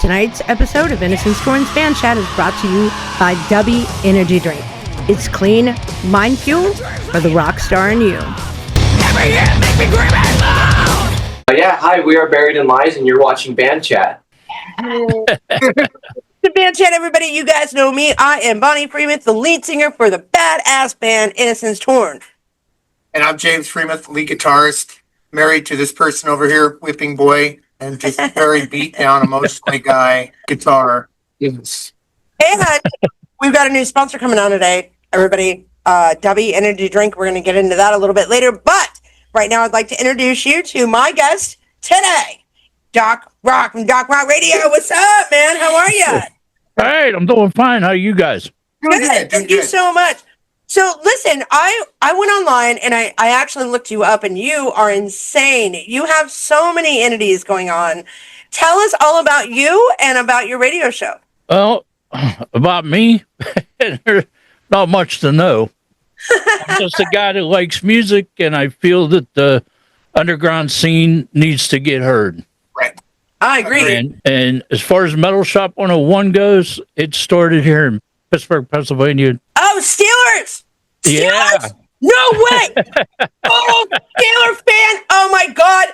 Tonight's episode of Innocent Scorn's Fan Chat is brought to you by Dubby Energy Drink. It's clean mind fuel for the rock star in you. Yeah, hi, we are Buried in Lies, and you're watching Band Chat. The Band Chat, everybody, you guys know me. I am Bonny Freimuth, the lead singer for the badass band Innocence Torn. And I'm James Freimuth, lead guitarist, married to this person over here, Whipping Boy, and just very beat down, emotionally guy, guitar. Yes. And we've got a new sponsor coming on today, everybody. Dubby Energy Drink. We're going to get into that a little bit later. But right now, I'd like to introduce you to my guest today, Doc Rock from Doc Rock Radio. What's up, man? How are you? Hey, I'm doing fine. How are you guys? Good. Thank you so much. So listen, I went online and I actually looked you up, and you are insane. You have so many entities going on. Tell us all about you and about your radio show. Well, about me, there's not much to know. I'm just a guy that likes music, and I feel that the underground scene needs to get heard. Right. I agree. And as far as Metal Shop 101 goes, it started here in Pittsburgh, Pennsylvania. Oh, Steelers! Yeah. Steelers? No way! Oh, Steeler fan! Oh my God!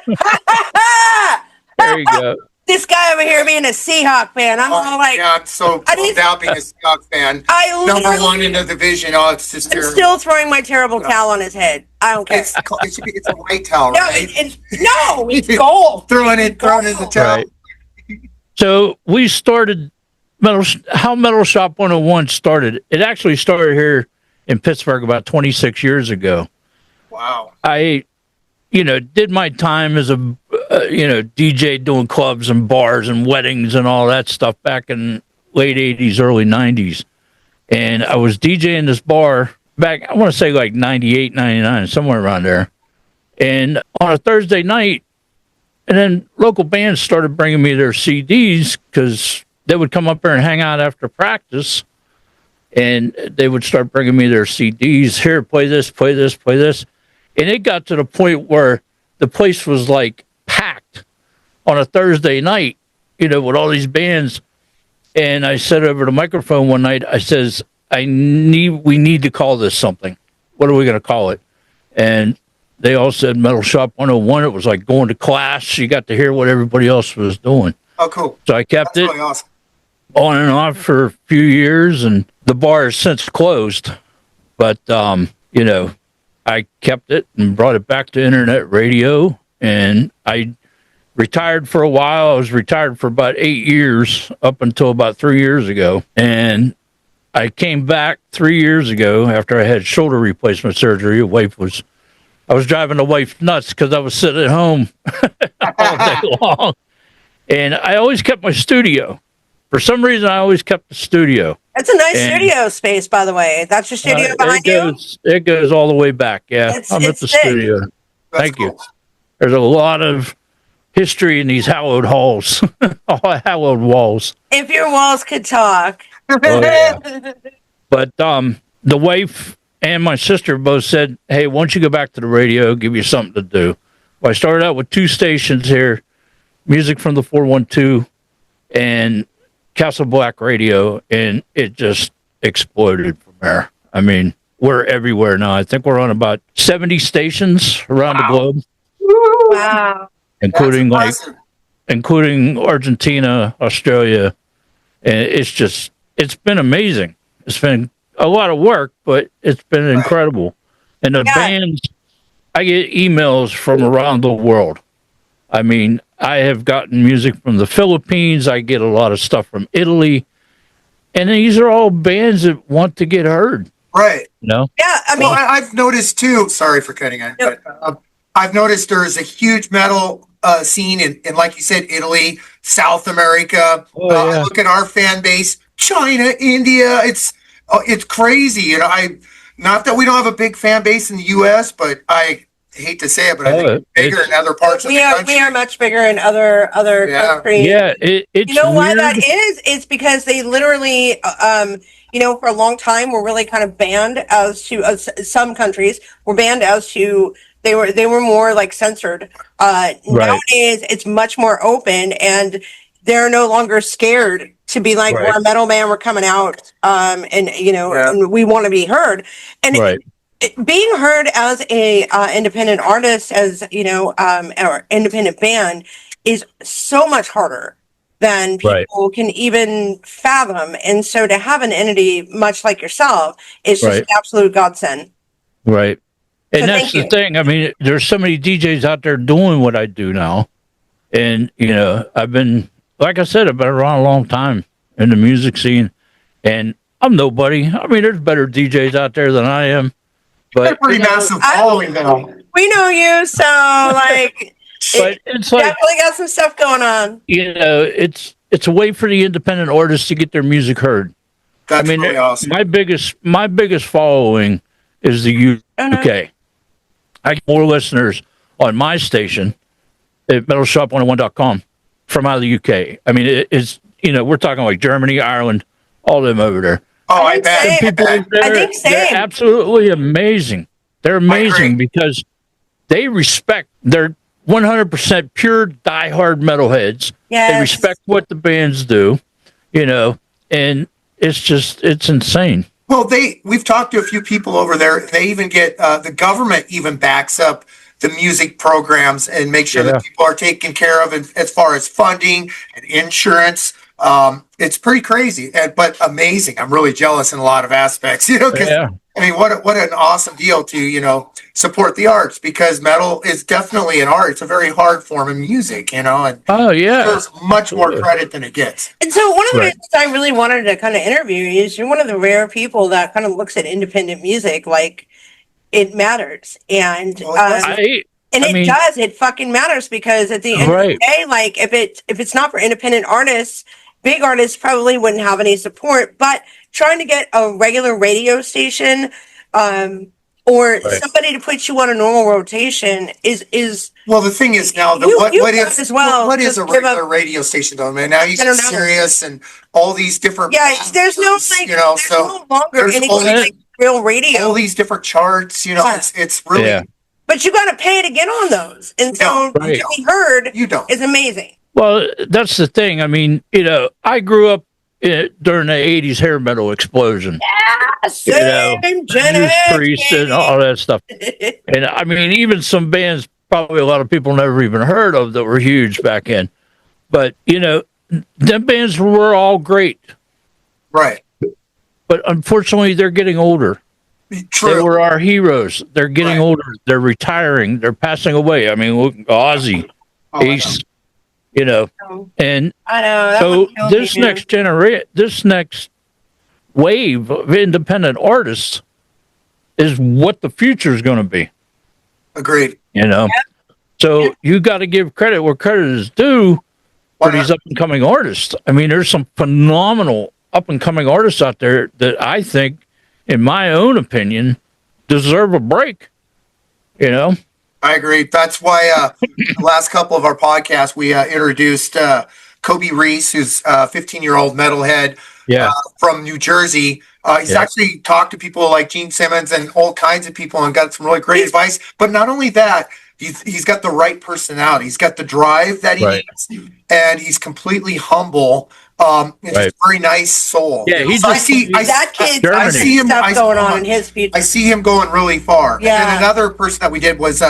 There you go. This guy over here being a Seahawk fan. I'm all like, yeah, I'm so bummed out being a Seahawks fan. Number one in the division. Oh, it's just I'm terrible. still throwing my terrible towel on his head. I don't care. It's a white towel, No, right? it's gold. Throwing in the towel. Right. So we started how Metal Shop 101 started. It actually started here in Pittsburgh about 26 years ago. Wow. I, did my time as a, DJ doing clubs and bars and weddings and all that stuff back in late 80s, early 90s. And I was DJing this bar back, I want to say like 98, 99, somewhere around there. And on a Thursday night, and then local bands started bringing me their CDs because they would come up there and hang out after practice. And they would start bringing me their CDs. Here, play this, play this, play this. And it got to the point where the place was like packed on a Thursday night, with all these bands. And I said over the microphone one night, I says, we need to call this something. What are we going to call it? And they all said Metal Shop 101. It was like going to class. You got to hear what everybody else was doing. Oh, cool. So I kept That's it really awesome. on and off for a few years, and the bar has since closed. But, I kept it and brought it back to internet radio, and I retired for a while. I was retired for about 8 years, up until about 3 years ago. And I came back 3 years ago after I had shoulder replacement surgery. I was driving the wife nuts because I was sitting at home all day long. And I always kept my studio. For some reason, I always kept the studio. It's a nice studio space, by the way. That's your studio behind you? It goes all the way back, yeah. I'm at the studio. Thank you. There's a lot of history in these hallowed halls, hallowed walls. If your walls could talk. Oh, yeah. But the wife and my sister both said, hey, why don't you go back to the radio, give you something to do. Well, I started out with 2 stations here, music from the 412 and Castle Black Radio, and it just exploded from there. I mean, we're everywhere now. I think we're on about 70 stations around the globe. Wow. Including Argentina, Australia. And it's been amazing. It's been a lot of work, but it's been incredible. And the bands, I get emails from around the world. I mean, I have gotten music from the Philippines. I get a lot of stuff from Italy. And these are all bands that want to get heard. Right. Yeah, I mean... Well, I've noticed, too, sorry for cutting in, but I've noticed there's a huge metal scene in, like you said, Italy, South America. I look at our fan base, China, India. It's crazy. Not that we don't have a big fan base in the U.S., but I hate to say it, but I think it's bigger in other parts of the country. We are much bigger in other countries. Yeah, it's why weird. that is? It's because they literally, for a long time were really kind of banned as to some countries were banned as to they were more like censored. Nowadays, it's much more open, and they're no longer scared to be like, Right. we're a metal band, we're coming out, and you know, Yeah. and we want to be heard. And Right. being heard as a independent artist, as you know, or independent band, is so much harder than Right. people can even fathom. And so to have an entity much like yourself is just Right. an absolute godsend. Right. And So that's thank the you. thing. I mean, there's so many DJs out there doing what I do now. And, you know, I've been, like I said, I've been around a long time in the music scene. And I'm nobody. I mean, there's better DJs out there than I am. They're But, pretty massive following though. We know you, so like, but it's like, definitely got some stuff going on. you know, it's a way for the independent artists to get their music heard. That's I mean, really awesome. my biggest following is the UK. I get more listeners on my station at metalshop101.com from out of the UK. I mean, it's, you know, we're talking like Germany, Ireland, all them over there. Oh, I think bet. same. People over there, I think same. they're absolutely amazing. They're amazing because they respect, they're 100% pure diehard metalheads. Yes. They respect what the bands do, you know, and it's insane. Well, we've talked to a few people over there. They even get the government even backs up the music programs and make sure that people are taken care of as far as funding and insurance. It's pretty crazy, but amazing. I'm really jealous in a lot of aspects, you know, because I mean, what an awesome deal to, you know, support the arts, because metal is definitely an art. It's a very hard form of music, you know, and there's much more credit than it gets. And so one of the reasons I really wanted to kind of interview you is you're one of the rare people that kind of looks at independent music like it matters. And it fucking matters, because at the end of the day, like if it's not for independent artists, big artists probably wouldn't have any support. But trying to get a regular radio station or somebody to put you on a normal rotation is well, the thing is now that what is a regular radio station though, man? Now you get Sirius and all these different there's no like, you know, there's no longer anything like real radio. All these different charts, you know, it's really but you got to pay to get on those, and so to be heard is amazing. Well, that's the thing. I mean, you know, I grew up during the 80s hair metal explosion. Yeah, same Judas Priest and all that stuff. And I mean, even some bands probably a lot of people never even heard of that were huge back then. But, you know, them bands were all great. Right. But unfortunately, they're getting older. True. They were our heroes. They're getting older. They're retiring. They're passing away. I mean, look, Ozzy, Ace, you know, and I know. So this next wave of independent artists is what the future is going to be. Agreed. You know, so you got to give credit where credit is due for these up and coming artists. I mean, there's some phenomenal up and coming artists out there that I think, in my own opinion, deserve a break. You know, I agree. That's why the last couple of our podcasts we introduced Kobe Reese, who's a 15-year-old metalhead from New Jersey. He's actually talked to people like Gene Simmons and all kinds of people and got some really great advice. But not only that, he's got the right personality. He's got the drive that he needs, and he's completely humble. It's a very nice soul. Yeah, I see him going on in his future. I see him going really far. Yeah. And then another person that we did was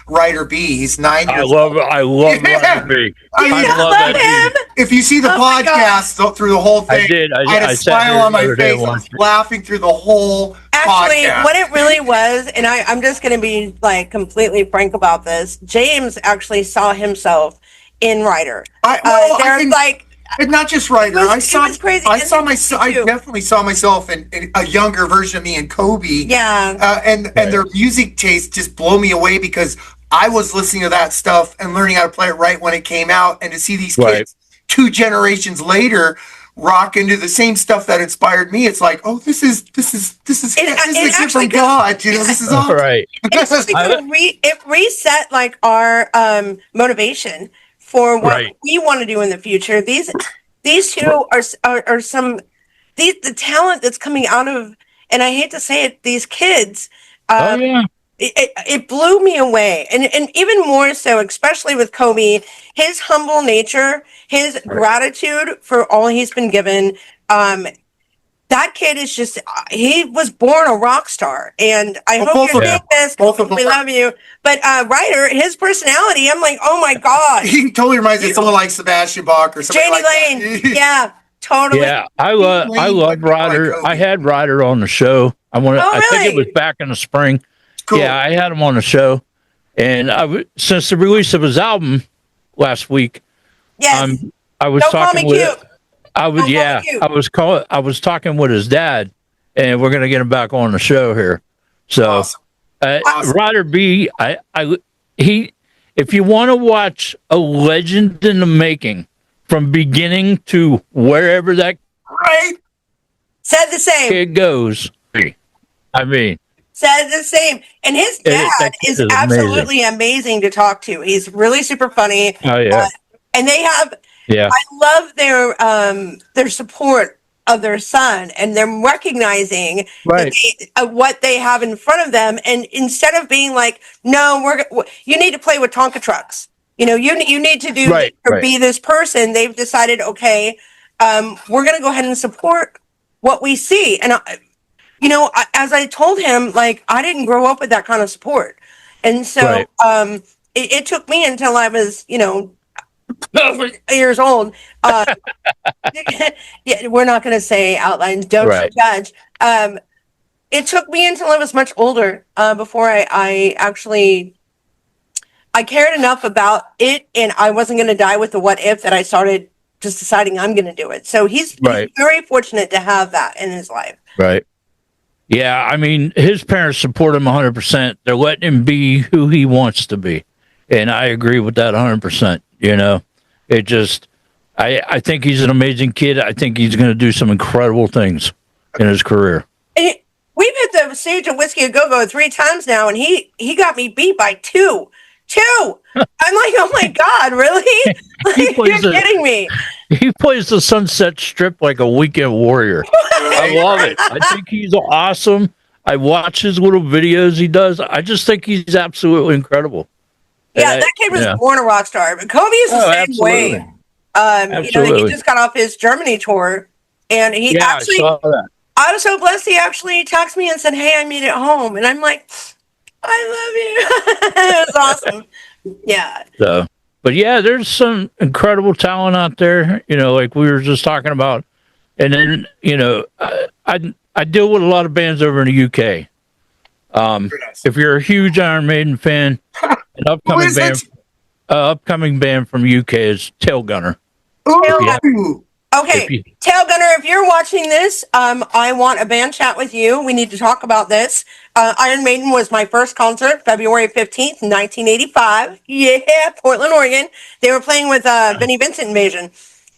Ryder B. He's 9 years old. I love Ryder B. I love that dude. If you see the podcast through the whole thing, I had a smile on my face. I was laughing through the whole podcast. What it really was, and I'm just going to be like completely frank about this. James actually saw himself in Ryder. And not just Ryder. I crazy. I definitely saw myself in a younger version of me and Kobe. Yeah. And their music taste just blew me away, because I was listening to that stuff and learning how to play it right when it came out, and to see these kids 2 generations later rock into the same stuff that inspired me. It's like, oh, this is a gift from God. You know, this is all right. It reset like our motivation for what we want to do in the future. These two are some the talent that's coming out of, and I hate to say it, these kids. it blew me away. And even more so, especially with Kobe, his humble nature, his gratitude for all he's been given. That kid is just, he was born a rock star. And I hope you're seeing this. Both of them. We love you. But Ryder, his personality, I'm like, oh my God. He totally reminds me of someone like Sebastian Bach or something Janie like Lane. that. Yeah, totally. Yeah, I love Ryder. I had Ryder on the show. I think it was back in the spring. Cool. Yeah, I had him on the show, and since the release of his album last week, Yes. I was Don't call talking me with. cute. I was talking with his dad, and we're gonna get him back on the show here. So, Awesome. Ryder B, if you want to watch a legend in the making from beginning to wherever that Right. Said the same. kid goes, I mean, Said the same. And his dad that kid is is absolutely amazing to talk to. He's really super funny. oh yeah, And they have, yeah, I love their support of their son, and them recognizing right, what they have in front of them. And instead of being like, no, you need to play with Tonka trucks. You need to do Right, or right. be this person. They've decided, okay, we're going to go ahead and support what we see. And as I told him, like, I didn't grow up with that kind of support. And so it took me until I was, years old. Yeah, we're not going to say outlines. Don't judge. It took me until I was much older before I actually cared enough about it, and I wasn't going to die with the what if that I started just deciding I'm going to do it. So he's very fortunate to have that in his life. right. Yeah, I mean, his parents support him 100%. They're letting him be who he wants to be, and I agree with that 100%. It just, I think he's an amazing kid. I think he's going to do some incredible things in his career. And we've hit the stage of Whiskey a Go-Go 3 times now, and he got me beat by 2. I'm like, oh my God, really? You're kidding me. He plays the Sunset Strip like a weekend warrior. I love it. I think he's awesome. I watch his little videos he does. I just think he's absolutely incredible. Yeah, that kid was born a rock star. But Kobe is the same way. He just got off his Germany tour, and he actually, I saw that. I was so blessed. He actually texted me and said, "Hey, I made it home," and I'm like, "I love you." It was awesome. Yeah. So, but yeah, there's some incredible talent out there. Like we were just talking about, and then I deal with a lot of bands over in the UK. If you're a huge Iron Maiden fan, an upcoming band from UK is Tail Gunner. Ooh. Okay, Tail Gunner, if you're watching this, I want a band chat with you. We need to talk about this. Iron Maiden was my first concert, February 15th, 1985. Yeah, Portland, Oregon. They were playing with Benny Vincent Invasion.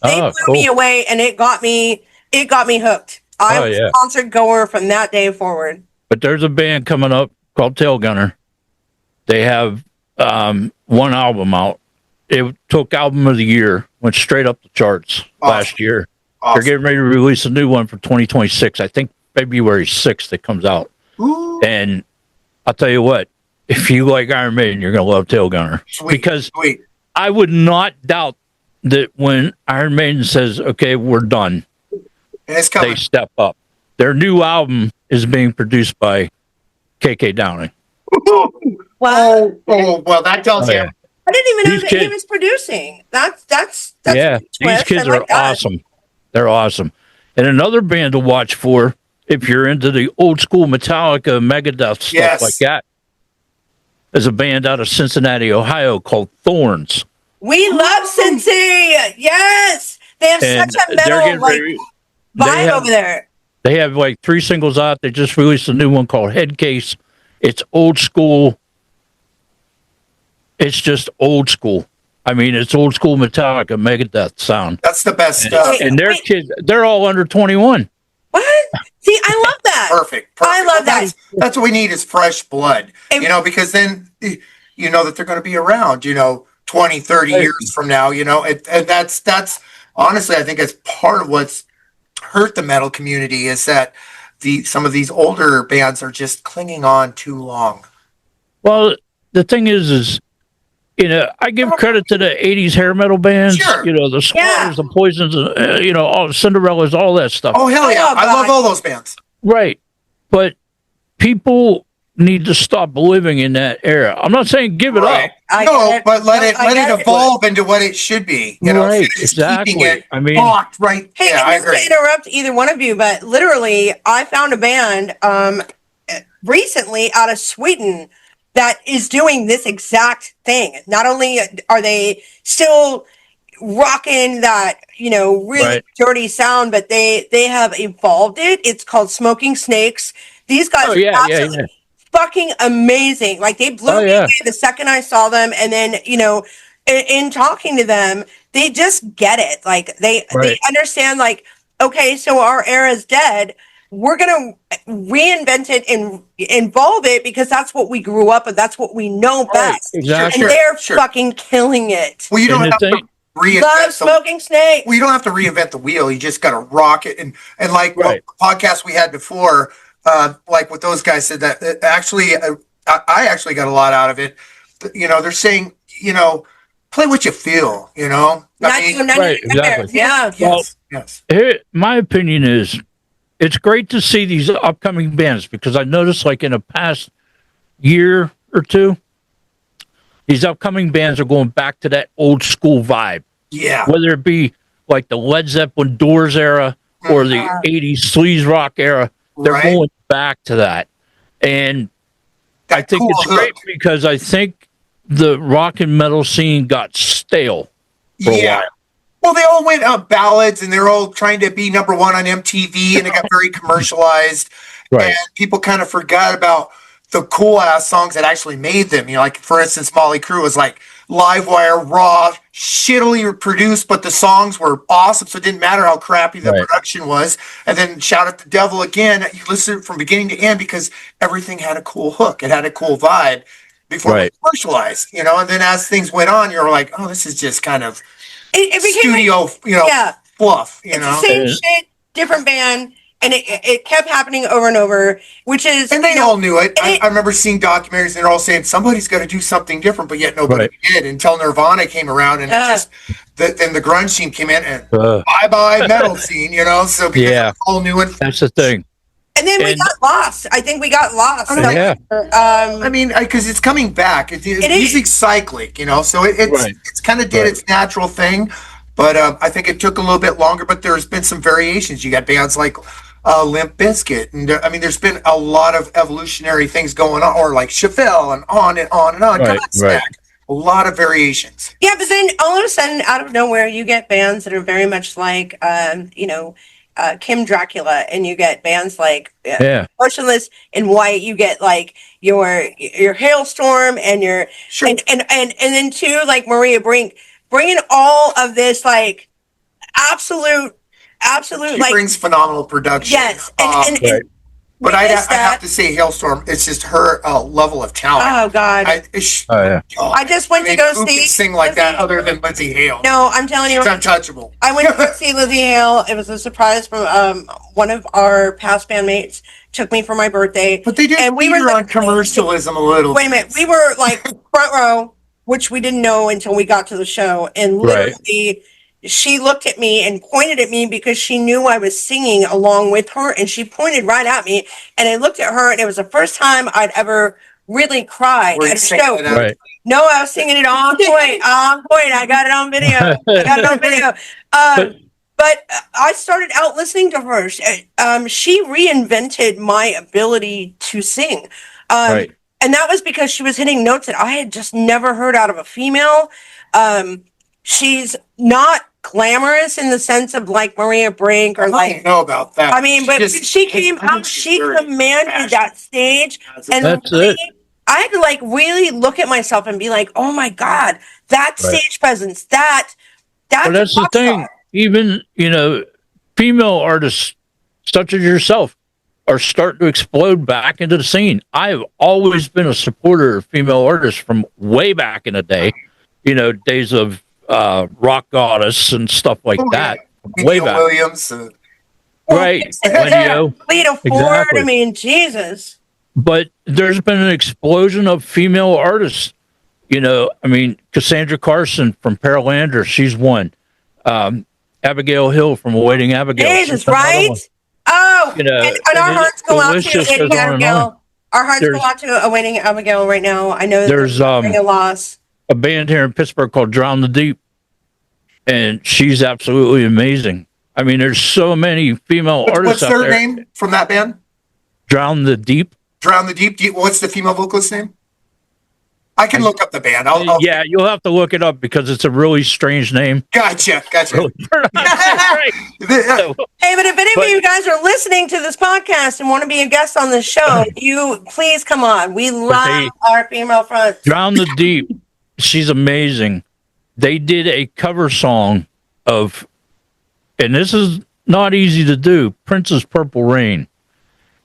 They blew me away, and it got me hooked. I was a concert goer from that day forward. But there's a band coming up called Tail Gunner. They have one album out. It took album of the year, went straight up the charts last year. Awesome. They're getting ready to release a new one for 2026. I think February 6th it comes out. Ooh. And I'll tell you what, if you like Iron Maiden, you're going to love Tail Gunner. Because I would not doubt that when Iron Maiden says, okay, we're done, they step up. Their new album is being produced by KK Downing. Wow. Well, that tells you. I didn't even know that he was producing. That's these kids are awesome. They're awesome. And another band to watch for, if you're into the old school Metallica, Megadeth stuff like that, is a band out of Cincinnati, Ohio called Thorns. We love Cincy. Yes, they have such a metal vibe over there. They have 3 singles out. They just released a new one called Headcase. It's old school. It's just old school. I mean, it's old school Metallica, Megadeth sound. That's the best stuff. And their kids, they're all under 21. What? See, I love that. Perfect. I love that. That's what we need is fresh blood, because then you know that they're going to be around, 20, 30 years from now, and that's honestly, I think it's part of what's hurt the metal community is that some of these older bands are just clinging on too long. Well, the thing is, I give credit to the '80s hair metal bands. Sure. The Squatters, the Poisons, all the Cinderellas, all that stuff. Oh hell yeah! Oh, I love God. all those bands. Right, but people need to stop living in that era. I'm not saying give it up. I No, get it. but let No, it I let get it it. evolve into what it should be. Right, instead of just exactly. keeping it I mean- locked right. Hey, yeah, and I not to agree. interrupt either one of you, but literally, I found a band recently out of Sweden that is doing this exact thing. Not only are they still rocking that, really Right. dirty sound, but they have evolved it. It's called Smoking Snakes. These guys Oh, are yeah, yeah, absolutely yeah. fucking amazing. Like they blew Oh, me yeah. away the second I saw them, and then in talking to them, they just get it. Like they Right. understand. Like, okay, so our era is dead. We're gonna reinvent it and involve it because that's what we grew up with. That's what we know Right, best. exactly. And they're Sure. fucking killing it. Well, you don't And have the to thing- reinvent Love the Smoking Snakes. well, you don't have to reinvent the wheel. You just got to rock it. And like Right. the podcast we had before, like what those guys said that actually, I actually got a lot out of it. They're saying, play what you feel, I mean, Right, exactly. Yeah. yes. Here, my opinion is, it's great to see these upcoming bands because I noticed, like in the past year or two, these upcoming bands are going back to that old school vibe. Yeah. Whether it be like the Led Zeppelin Doors era or the '80s sleaze rock era, they're Right. going back to that, and That I think cool it's great hook. because I think the rock and metal scene got stale for a while. Well, they all went ballads and they're all trying to be number one on MTV and it got very commercialized. Right. And people kind of forgot about the cool ass songs that actually made them. Like for instance, Molly Crew was like Livewire, raw, shittily produced, but the songs were awesome. So it didn't matter how crappy the Right. production was. And then Shout at the Devil again, you listen from beginning to end because everything had a cool hook. It had a cool vibe before Right. it was commercialized, and then as things went on, you're like, oh, this is just kind of It became studio, yeah. fluff, It's the same And- shit, different band, and it kept happening over and over, which is And they all knew it. and I remember seeing documentaries and they're all saying somebody's got to do something different, but yet nobody Right. did until Nirvana came around and then the grunge scene came in and Uh, bye metal scene, so because Yeah. it's all new and that's the thing. and then we and- got lost. I think we got lost. Yeah. I mean, because it's coming back. It is. Music's cyclic, so Right. it's kind of did Right. its natural thing, but I think it took a little bit longer. But there's been some variations. You got bands like Limp Bizkit, and I mean, there's been a lot of evolutionary things going on, or like Chevelle, and on and on and on. Right, Godsmack. right. A lot of variations. Yeah, but then all of a sudden, out of nowhere, you get bands that are very much like, Kim Dracula, and you get bands like Yeah. Motionless in White. You get like your Hailstorm and your Sure. and then too like Maria Brink, bringing all of this like absolute She like brings phenomenal production. yes, and Right. But we I missed have that. to say, Hailstorm. It's just her level of talent. Oh God, Oh yeah. I just went to go who see can sing like that other than Lindsay Hale? No, I'm telling you. She's untouchable. I went to see Lizzie Hale. It was a surprise from one of our past bandmates. Took me for my birthday. But they did And we feed were her on commercialism a little. Wait a minute. We were like front row, which we didn't know until we got to the show. And literally, she looked at me and pointed at me because she knew I was singing along with her. And she pointed right at me. And I looked at her, and it was the first time I'd ever really cried Were you at a singing show. it out? Right. No, I was singing it on point. On point. I got it on video. I got it on video. But I started out listening to her. She reinvented my ability to sing. Right. And that was because she was hitting notes that I had just never heard out of a female. She's not glamorous in the sense of like Maria Brink or I like, don't know about that. I mean, but Just- she came I think out, she's she very commanded passionate. that stage. And That's really, it. I had to like really look at myself and be like, oh my God, that Right. stage presence, that's Well, that's the rock thing. star. Even female artists such as yourself are starting to explode back into the scene. I have always been a supporter of female artists from way back in the day. Days of Rock Goddess and stuff like Oh, that. yeah. Way Neil back, Williams. right? Yeah. Wendy-O. Lita Ford, Exactly. I mean, Jesus. but there's been an explosion of female artists. You know, I mean, Cassandra Carson from Paralandra, she's one. Abigail Hill from Awaiting Abigail. Jesus, right? Oh, You know, and our hearts go out to Awaiting Abigail. Our hearts go out to Awaiting Abigail right now. I know that there's a loss. A band here in Pittsburgh called Drown the Deep, and she's absolutely amazing. I mean, there's so many female artists out there. What's their name from that band? Drown the Deep. Drown the Deep. What's the female vocalist name? I can look up the band. Yeah, you'll have to look it up because it's a really strange name. Gotcha. Really Hey, but if any of you guys are listening to this podcast and want to be a guest on the show, you please come on. We love our female friends. Drown the Deep. She's amazing. They did a cover song of, and this is not easy to do, Prince's Purple Rain.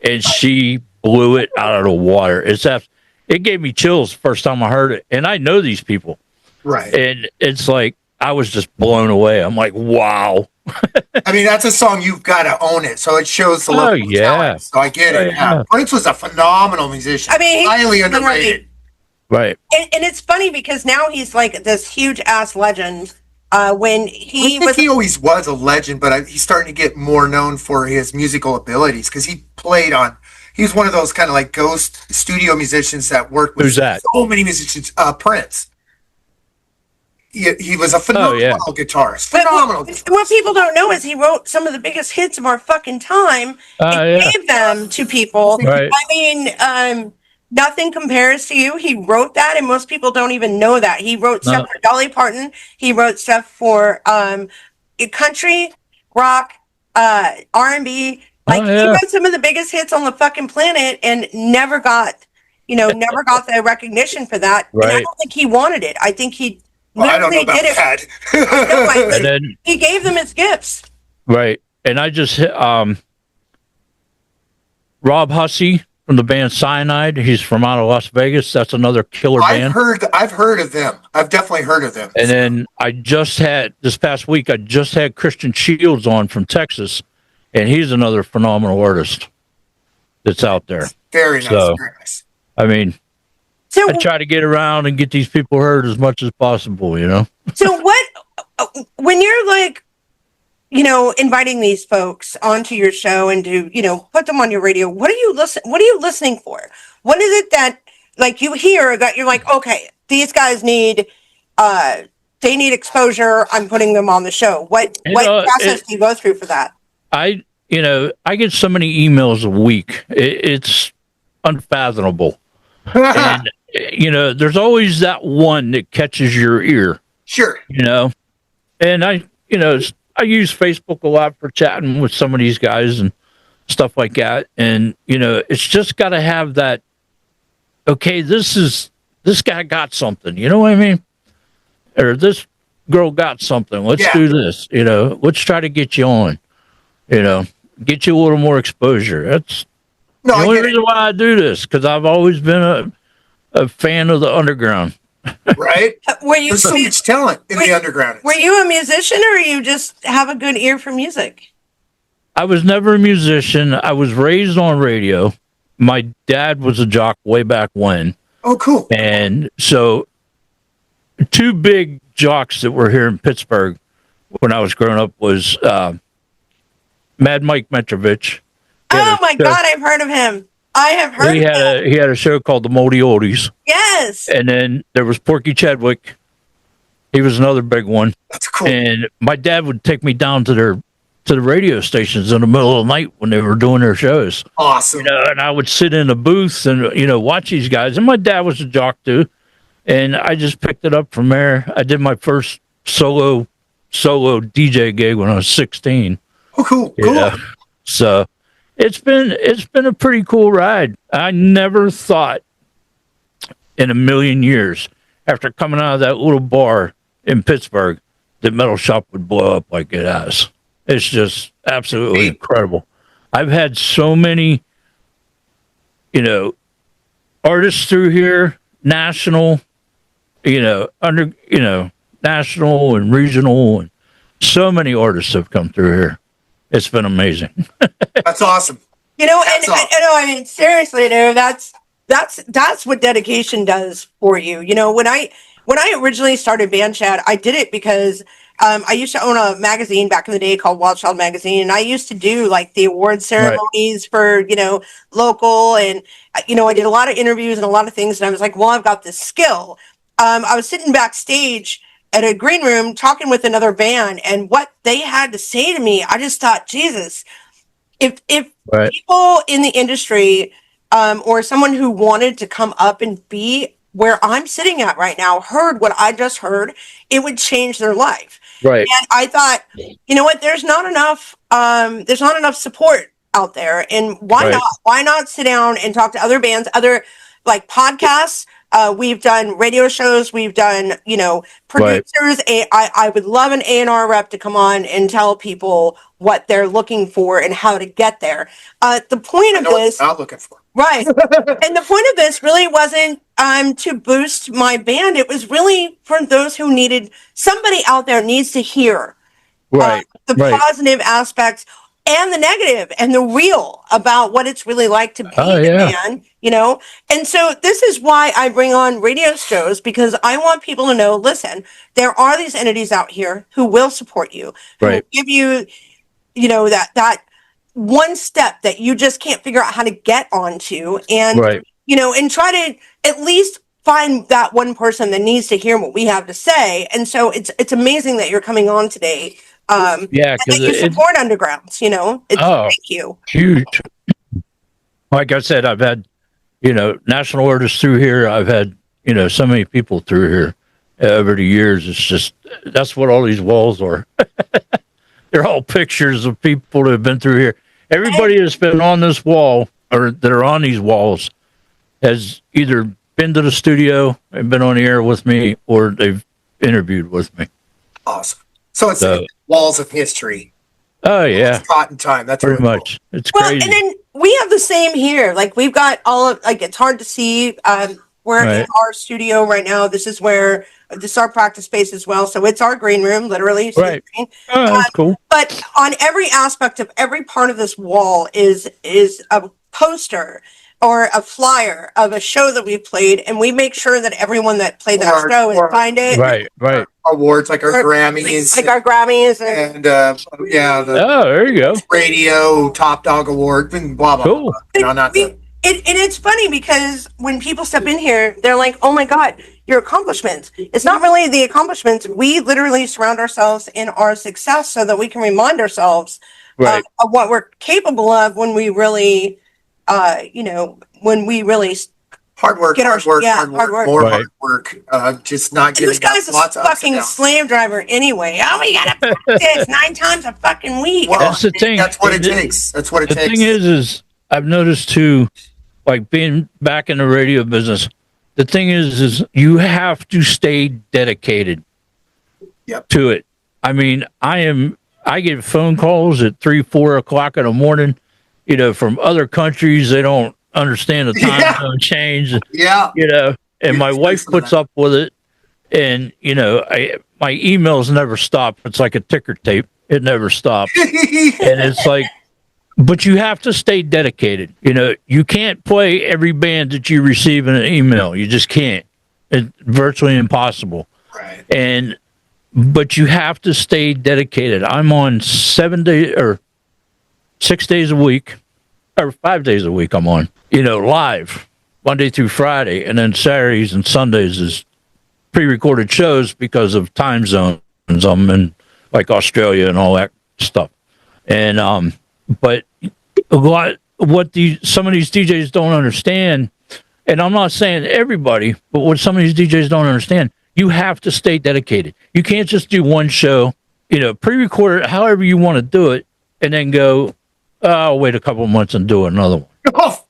And she blew it out of the water. It gave me chills the first time I heard it. And I know these people. Right. And it's like, I was just blown away. I'm like, wow. I mean, that's a song you've got to own it. So it shows the level of talent. So I get it. Yeah. Prince was a phenomenal musician. I mean, highly underrated. Right. And it's funny because now he's like this huge ass legend. When he always was a legend, but he's starting to get more known for his musical abilities because he was one of those kind of like ghost studio musicians that worked with so many musicians. Prince. He was a phenomenal guitarist. Phenomenal. What people don't know is he wrote some of the biggest hits of our fucking time and gave them to people. Right. I mean, Nothing Compares to You. He wrote that, and most people don't even know that. He wrote stuff for Dolly Parton. He wrote stuff for country, rock, R&B. He wrote some of the biggest hits on the fucking planet and never got the recognition for that. Right. And I don't think he wanted it. I think he I don't know about did that. And then, he gave them as gifts. Right. And I just Rob Hussey from the band Cyanide. He's from out of Las Vegas. That's another killer band. I've heard of them. I've definitely heard of them. And then this past week, I just had Christian Shields on from Texas, and he's another phenomenal artist that's out there. Very nice. Very nice. I mean, I try to get around and get these people heard as much as possible, you know? So when you're like, inviting these folks onto your show and to, put them on your radio, what are you listening for? What is it that like you hear that you're like, okay, these guys need exposure. I'm putting them on the show. What process do you go through for that? I get so many emails a week. It's unfathomable. And, there's always that one that catches your ear. Sure. And I use Facebook a lot for chatting with some of these guys and stuff like that. And, it's just got to have that, okay, this guy got something, you know what I mean? Or this girl got something. Let's do this, let's try to get you on, get you a little more exposure. That's the only reason why I do this, because I've always been a fan of the underground. Right? There's so much talent in the underground. Were you a musician, or you just have a good ear for music? I was never a musician. I was raised on radio. My dad was a jock way back when. Oh, cool. And so two big jocks that were here in Pittsburgh when I was growing up was Mad Mike Metrovich. Oh my God, I've heard of him. I have heard he had a show called the Moldy Oldies. Yes. And then there was Porky Chadwick. He was another big one. That's cool. And my dad would take me down to the radio stations in the middle of the night when they were doing their shows. Awesome. And I would sit in a booth and watch these guys. And my dad was a jock too. And I just picked it up from there. I did my first solo DJ gig when I was 16. Oh, cool. Cool. So it's been a pretty cool ride. I never thought in a million years, after coming out of that little bar in Pittsburgh, that Metal Shop would blow up like it has. It's just absolutely incredible. I've had so many, artists through here, national, national and regional, and so many artists have come through here. It's been amazing. That's awesome. You know, and That's all. I mean, seriously, dude, that's what dedication does for you. You know, when I originally started Band Chat, I did it because I used to own a magazine back in the day called Wild Child Magazine, and I used to do like the award Right. ceremonies for local, and I did a lot of interviews and a lot of things, and I was like, well, I've got this skill. I was sitting backstage at a green room talking with another band, and what they had to say to me, I just thought, Jesus, if Right. people in the industry or someone who wanted to come up and be where I'm sitting at right now heard what I just heard, it would change their life. Right. And I thought, you know what, there's not enough support out there. And why Right. not? Why not sit down and talk to other bands, other like podcasts? We've done radio shows. We've done, producers. I would love an A&R rep to come on and tell people what they're looking for and how to get there. The point I of know what this, they're not looking for. right? And the point of this really wasn't to boost my band. It was really for those who needed somebody out there needs to hear Right. the Right. positive aspects and the negative and the real about what it's really like to be Oh, a yeah. man, And so this is why I bring on radio shows, because I want people to know, listen, there are these entities out here who will support you, who will Right. give you, that one step that you just can't figure out how to get onto, and Right. and try to at least find that one person that needs to hear what we have to say. And so it's amazing that you're coming on today. Yeah, And that because you support undergrounds, Oh. thank you. huge. Like I said, I've had, national artists through here. I've had, so many people through here over the years. It's just, that's what all these walls are. They're all pictures of people that have been through here. Everybody that's been on this wall or that are on these walls has either been to the studio and been on the air with me, or they've interviewed with me. Awesome. So it's So- walls of history. Oh yeah, Caught in time. That's pretty really much. It's Well, crazy. and then we have the same here. Like we've got all of, like, it's hard to see. We're in Right. our studio right now. This is our practice space as well. So it's our green room, literally. So Right. Oh, that's cool. But on every aspect of every part of this wall is a poster or a flyer of a show that we played, and we make sure that everyone that played that Or- show has or- signed it. Right. Right. Awards like our Or- Grammys like our Grammys, and and the Oh, there you go. radio top dog award and blah blah. Cool. Blah. Not we, the, and it's funny because when people step in here, they're like, "Oh my God, your accomplishments!" It's not really the accomplishments. We literally surround ourselves in our success so that we can remind ourselves Right. of what we're capable of when we really, when we really. hard work, Get our- hard work, yeah, hard work, hard work. more Right. hard work. Just not And getting this guy's a lots of ups and fucking downs. slave driver anyway. Oh, we gotta practice 9 times a fucking week. Well, That's the thing. That's what it The- takes. That's what it The takes. thing is I've noticed too, like being back in the radio business. The thing is you have to stay dedicated Yep. to it. I mean, I get phone calls at 3-4 o'clock in the morning, from other countries. They don't understand the time Yeah. zone change, Yeah. and my wife puts up with it. And, my emails never stop. It's like a ticker tape. It never stops. And it's like, but you have to stay dedicated. You can't play every band that you receive in an email. You just can't. It's virtually impossible. Right. But you have to stay dedicated. I'm on 7 days or 6 days a week, or 5 days a week. I'm on, live Monday through Friday, and then Saturdays and Sundays is pre-recorded shows because of time zones. I'm in like Australia and all that stuff. And but some of these DJs don't understand, and I'm not saying everybody, but what some of these DJs don't understand, you have to stay dedicated. You can't just do one show, pre-record it however you want to do it, and then go, oh, I'll wait a couple of months and do another one. Oh,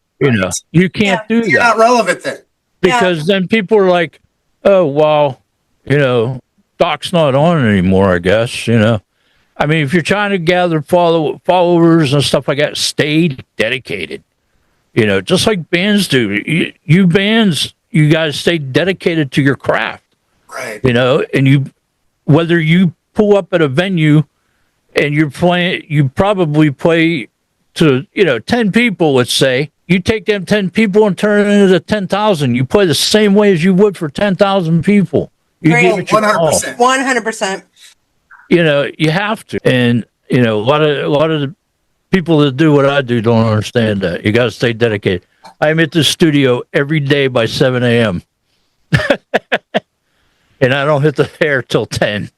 You can't do you're that not relevant then. because then people are like, oh, well, Doc's not on anymore, I guess, I mean, if you're trying to gather followers and stuff like that, stay dedicated. Just like bands do. You bands, you guys stay dedicated to your craft. Right. And whether you pull up at a venue and you're playing, you probably play to 10 people, let's say, you take them 10 people and turn it into 10,000. You play the same way as you would for 10,000 people. You give it your all. 100%. You have to. And a lot of the people that do what I do don't understand that. You got to stay dedicated. I'm at the studio every day by 7 a.m. and I don't hit the air till 10.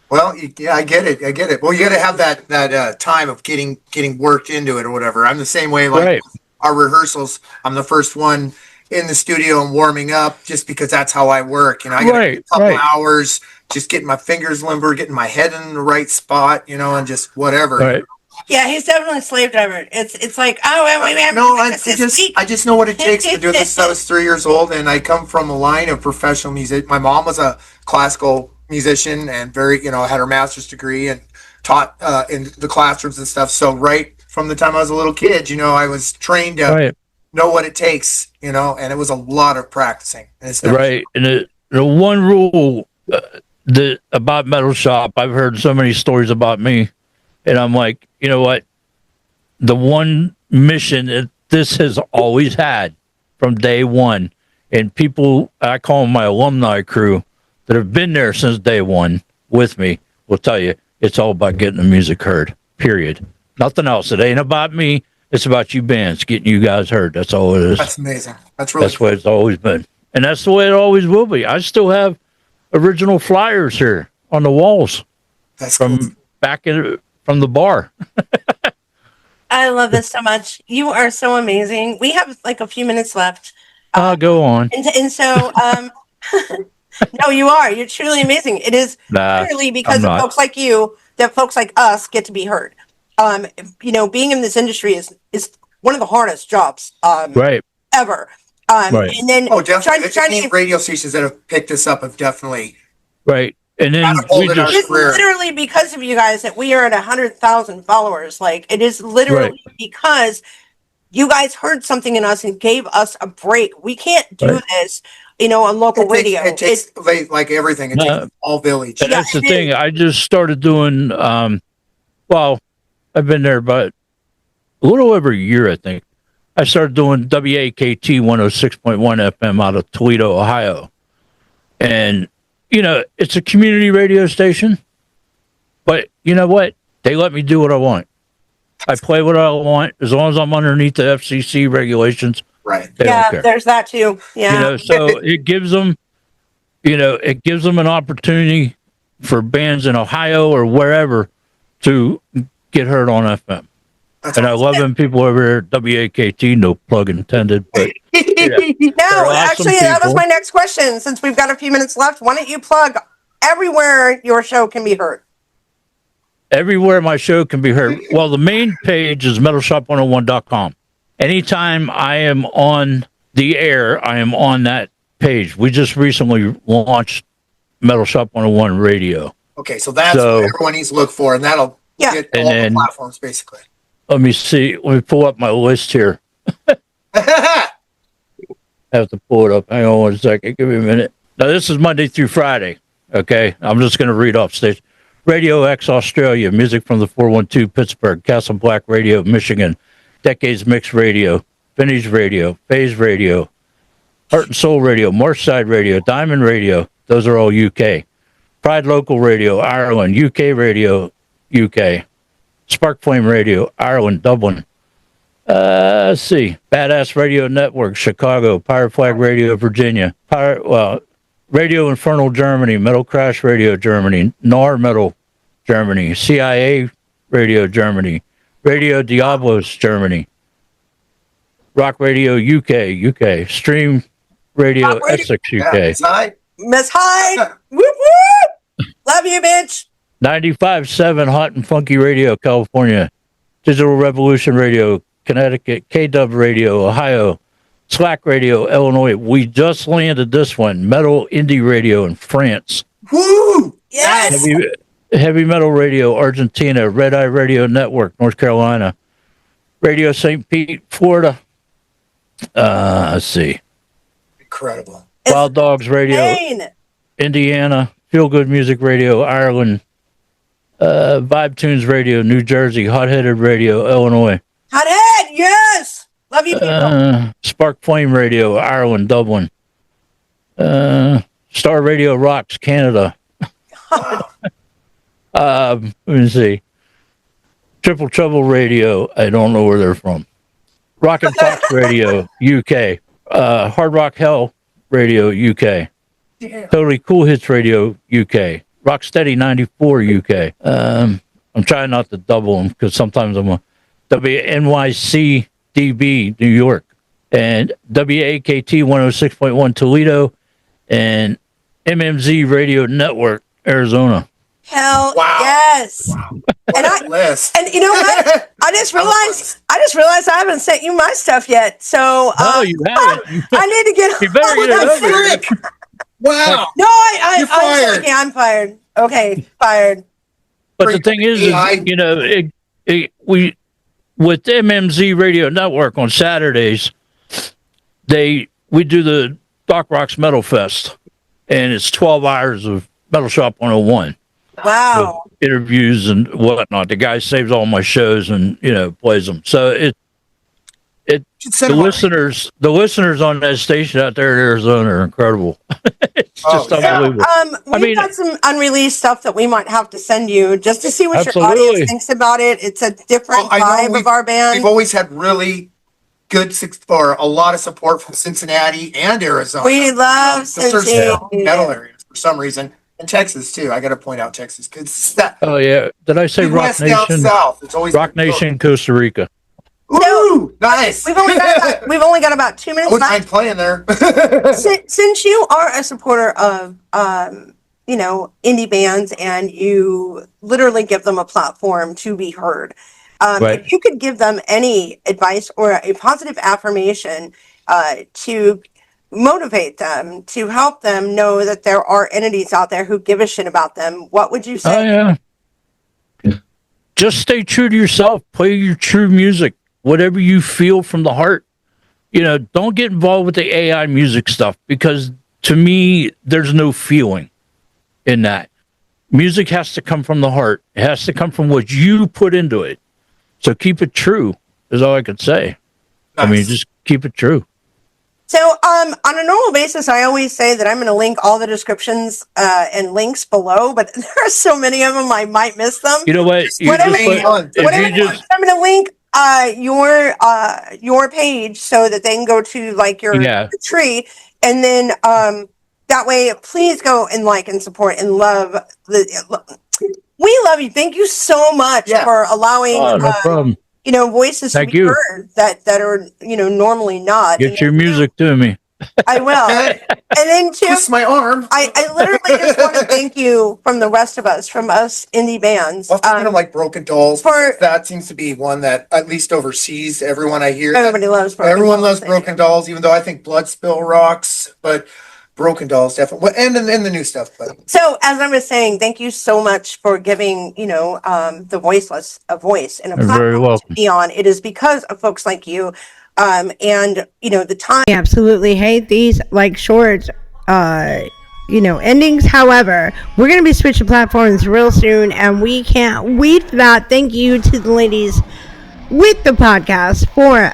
Well, yeah, I get it. Well, you got to have that time of getting worked into it or whatever. I'm the same way. Like Right. Our rehearsals, I'm the first one in the studio and warming up just because that's how I work. I got a couple hours just getting my fingers limber, getting my head in the right spot, and just whatever. Right. Yeah, he's definitely a slave driver. It's like, I just know what it takes to do this since I was 3 years old, and I come from a line of professional music. My mom was a classical musician and very, had her master's degree and taught in the classrooms and stuff. So right from the time I was a little kid, I was trained to know what it takes, and it was a lot of practicing. And it's right. And the one rule about Metal Shop, I've heard so many stories about me, and I'm like, you know what? The one mission that this has always had from day one, and people, I call them my alumni crew, that have been there since day one with me, will tell you it's all about getting the music heard, period. Nothing else. It ain't about me. It's about you bands, getting you guys heard. That's all it is. That's amazing. That's the way it's always been. And that's the way it always will be. I still have original flyers here on the walls. That's from cool. back from the bar. I love this so much. You are so amazing. We have like a few minutes left. Go on. And so, no, you are. You're truly amazing. It is literally because of folks like you that folks like us get to be heard. Being in this industry is one of the hardest jobs ever. Right. And then definitely radio stations that have picked us up have definitely right. And then it's literally because of you guys that we are at 100,000 followers. Like it is literally because you guys heard something in us and gave us a break. We can't do this, on local radio. It takes like everything. It takes all village. And that's the thing. I just started doing. I've been there about a little over a year, I think. I started doing WAKT 106.1 FM out of Toledo, Ohio, and it's a community radio station, but you know what? They let me do what I want. I play what I want as long as I'm underneath the FCC regulations. Right. They don't care. There's that too. Yeah. So it gives them, an opportunity for bands in Ohio or wherever to get heard on FM. That's awesome. I love them people over here at WAKT, no plug intended, but no, actually, that was my next question. Since we've got a few minutes left, why don't you plug everywhere your show can be heard? Everywhere my show can be heard. Well, the main page is metalshop101.com. Anytime I am on the air, I am on that page. We just recently launched Metal Shop 101 Radio. Okay, so that's what everyone needs to look for, and that'll get all the platforms, basically. Let me see. Let me pull up my list here. Have to pull it up. Hang on 1 second. Give me a minute. Now, this is Monday through Friday. Okay. I'm just going to read off stage. Radio X Australia, music from the 412 Pittsburgh, Castle Black Radio, Michigan, Decades Mix Radio, Vintage Radio, Phase Radio, Heart and Soul Radio, Marshside Radio, Diamond Radio. Those are all UK. Pride Local Radio, Ireland, UK Radio, UK. Spark Flame Radio, Ireland, Dublin. Let's see. Badass Radio Network, Chicago. Pirate Flag Radio, Virginia. Radio Infernal, Germany. Metal Crash Radio, Germany. NAR Metal, Germany. CIA Radio, Germany. Radio Diablos, Germany. Rock Radio, UK. Stream Radio, Essex, UK. Miss Hyde. Whoop, whoop. Love you, bitch. 95.7 Hot and Funky Radio, California. Digital Revolution Radio, Connecticut. KW Radio, Ohio. Slack Radio, Illinois. We just landed this one. Metal Indy Radio in France. Woo! Yes! Heavy Metal Radio, Argentina. Red Eye Radio Network, North Carolina. Radio St. Pete, Florida. Let's see. Incredible. Wild Dogs Radio, Indiana. Feel Good Music Radio, Ireland. Vibe Tunes Radio, New Jersey. Hot Headed Radio, Illinois. Hothead, yes. Love you, people. Spark Flame Radio, Ireland, Dublin. Star Radio Rocks, Canada. Let me see. Triple Trouble Radio, I don't know where they're from. Rock and Fox Radio, UK. Hard Rock Hell Radio, UK. Yeah. Totally Cool Hits Radio, UK. Rocksteady 94, UK. I'm trying not to double them because sometimes I'm a WNYC DB, New York. And WAKT 106.1 Toledo. And MMZ Radio Network, Arizona. Hell Wow. yes. Wow. What a list. And you know what? I just realized I haven't sent you my stuff yet. So No, you haven't. I need to get You better on get with it that over. shit. Wow. No, You're fired. I'm fired. Okay, fired. But the thing is you know, we with MMZ Radio Network on Saturdays, we do the Doc Rocks Metal Fest, and it's 12 hours of Metal Shop 101. Wow. With interviews and whatnot. The guy saves all my shows and plays them. So the listeners on that station out there in Arizona are incredible. It's just unbelievable. We've got some unreleased stuff that we might have to send you just to see what your Absolutely. audience thinks about it. It's a different I know vibe of our band. We've always had really good a lot of support from Cincinnati and Arizona. We love Those are Cincinnati. metal areas for some reason. And Texas too. I got to point out Texas because that Oh yeah, did I say Rock Midwest down Nation? south. It's always Rock Nation, Costa Rica. Ooh, nice. We've only got about 2 I minutes wouldn't left. mind playing there. Since you are a supporter of indie bands and you literally give them a platform to be heard, Right. if you could give them any advice or a positive affirmation to motivate them, to help them know that there are entities out there who give a shit about them, what would you say? Oh yeah. Just stay true to yourself. Play your true music. Whatever you feel from the heart. Don't get involved with the AI music stuff because to me, there's no feeling in that. Music has to come from the heart. It has to come from what you put into it. So keep it true is all I could say. I mean, just keep it true. So on a normal basis, I always say that I'm going to link all the descriptions and links below, but there are so many of them, I might miss them. You know what? I'm going to link your page so that they can go to like your tree, and then that way, please go and like and support and love. We love you. Thank you so much for allowing no problem. voices to be heard that are normally not. Get your music to me. I will. And then too, twist my arm. I literally just want to thank you from the rest of us, from us indie bands. Well, kind of like Broken Dolls. That seems to be one that at least overseas, everyone I hear. Everybody loves Broken Everyone Dolls. loves Broken Dolls, even though I think Bloodspill rocks, but Broken Dolls definitely, and the new stuff. But so, as I was saying, thank you so much for giving the voiceless a voice and a platform to be on. It is because of folks like you, and the time. I absolutely hate these short endings. However, we're going to be switching platforms real soon, and we can't wait for that. Thank you to the ladies with the podcast for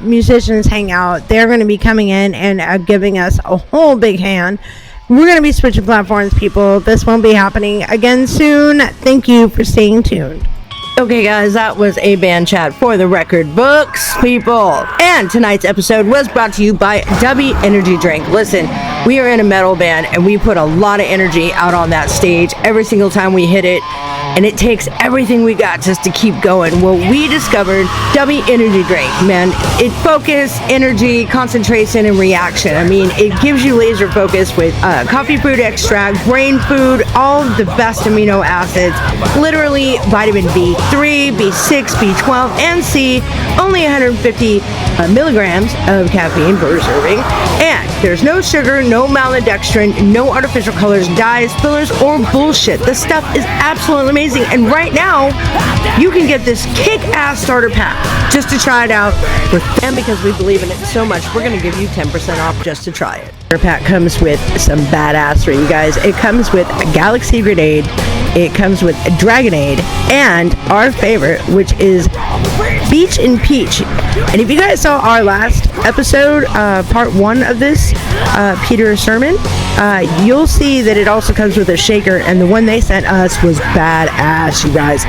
Musicians Hangout. They're going to be coming in and giving us a whole big hand. We're going to be switching platforms, people. This won't be happening again soon. Thank you for staying tuned. Okay, guys, that was a band chat for the record books, people. And tonight's episode was brought to you by W Energy Drink. Listen, we are in a metal band, and we put a lot of energy out on that stage every single time we hit it. And it takes everything we got just to keep going. Well, we discovered W Energy Drink, man. It focus, energy, concentration, and reaction. I mean, it gives you laser focus with coffee fruit extract, brain food, all of the best amino acids, literally vitamin B3, B6, B12, and C, only 150 milligrams of caffeine per serving. And there's no sugar, no maltodextrin, no artificial colors, dyes, fillers, or bullshit. This stuff is absolutely amazing. And right now, you can get this kick-ass starter pack just to try it out. And because we believe in it so much, we're going to give you 10% off just to try it. Our pack comes with some badassery, you guys. It comes with a Galaxy Grenade, it comes with a Dragonade, and our favorite, which is Beach and Peach. And if you guys saw our last episode, part 1 of this, Peter's sermon, you'll see that it also comes with a shaker, and the one they sent us was badass, you guys.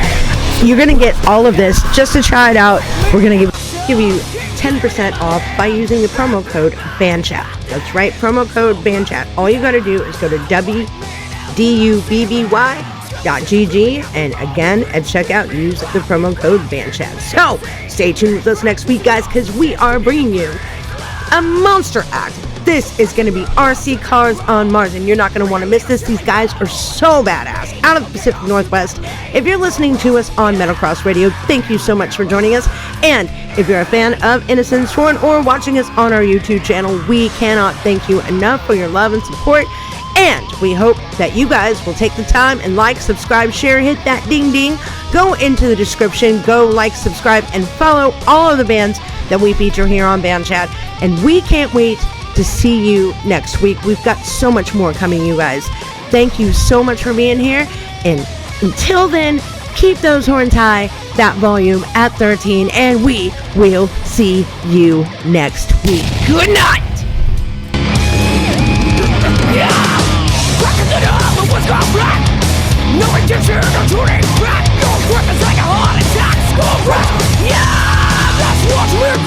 You're gonna get all of this just to try it out. We're gonna give you 10% off by using the promo code BANDCHAT. That's right, promo code BANDCHAT. All you gotta do is go to wdubby.gg, and again, at checkout, use the promo code BANDCHAT. So, stay tuned with us next week, guys, because we are bringing you a monster act. This is going to be RC Cars on Mars, and you're not going to want to miss this. These guys are so badass, out of the Pacific Northwest. If you're listening to us on Metal Cross Radio, thank you so much for joining us. And if you're a fan of Innocent Sworn or watching us on our YouTube channel, we cannot thank you enough for your love and support. And we hope that you guys will take the time and like, subscribe, share, hit that ding ding. Go into the description, go like, subscribe, and follow all of the bands that we feature here on Band Chat. And we can't wait to see you next week. We've got so much more coming, you guys. Thank you so much for being here. And until then, keep those horns high, that volume at 13, and we will see you next week. Good night! No intention of turning back. Your breath is like a heart attack. School breath. Yeah, that's what we're